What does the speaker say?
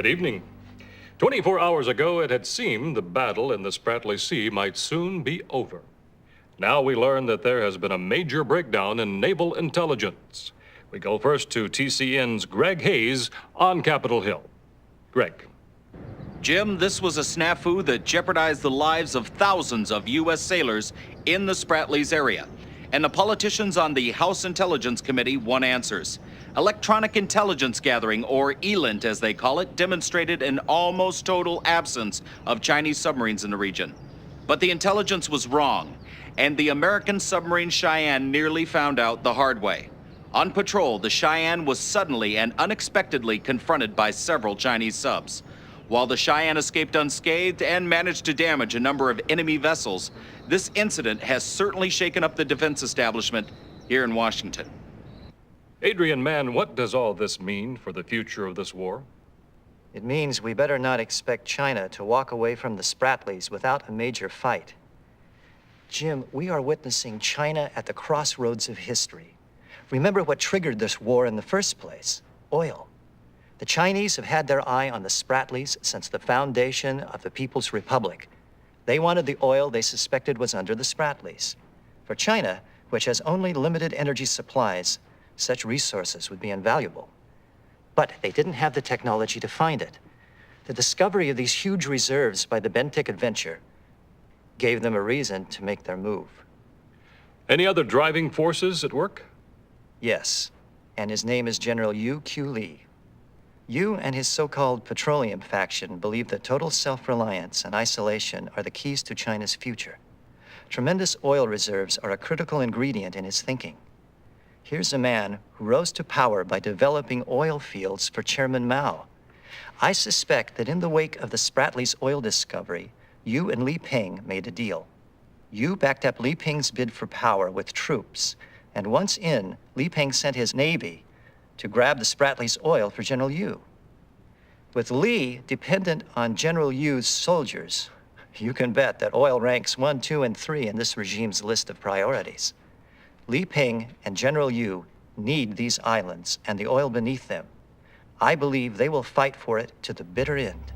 Good evening. 24 hours ago, it had seemed the battle in the Spratly Sea might soon be over. Now we learn that there has been a major breakdown in naval intelligence. We go first to TCN's Greg Hayes on Capitol Hill. Greg. Jim, this was a snafu that jeopardized the lives of thousands of U.S. sailors in the Spratlys area. And the politicians on the House Intelligence Committee want answers. Electronic intelligence gathering, or ELINT as they call it, demonstrated an almost total absence of Chinese submarines in the region. But the intelligence was wrong, and the American submarine Cheyenne nearly found out the hard way. On patrol, the Cheyenne was suddenly and unexpectedly confronted by several Chinese subs. While the Cheyenne escaped unscathed and managed to damage a number of enemy vessels, this incident has certainly shaken up the defense establishment here in Washington. Adrian Mann, what does all this mean for the future of this war? It means we better not expect China to walk away from the Spratlys without a major fight. Jim, we are witnessing China at the crossroads of history. Remember what triggered this war in the first place: oil. The Chinese have had their eye on the Spratlys since the foundation of the People's Republic. They wanted the oil they suspected was under the Spratlys. For China, which has only limited energy supplies, such resources would be invaluable. But they didn't have the technology to find it. The discovery of these huge reserves by the Bentic adventure gave them a reason to make their move. Any other driving forces at work? Yes, and his name is General Yu Q. Lee. Yu and his so-called petroleum faction believe that total self-reliance and isolation are the keys to China's future. Tremendous oil reserves are a critical ingredient in his thinking. Here's a man who rose to power by developing oil fields for Chairman Mao. I suspect that in the wake of the Spratlys oil discovery, Yu and Li Peng made a deal. Yu backed up Li Peng's bid for power with troops, and once in, Li Peng sent his navy to grab the Spratlys oil for General Yu. With Li dependent on General Yu's soldiers, you can bet that oil ranks 1, 2, and 3 in this regime's list of priorities. Li Peng and General Yu need these islands and the oil beneath them. I believe they will fight for it to the bitter end.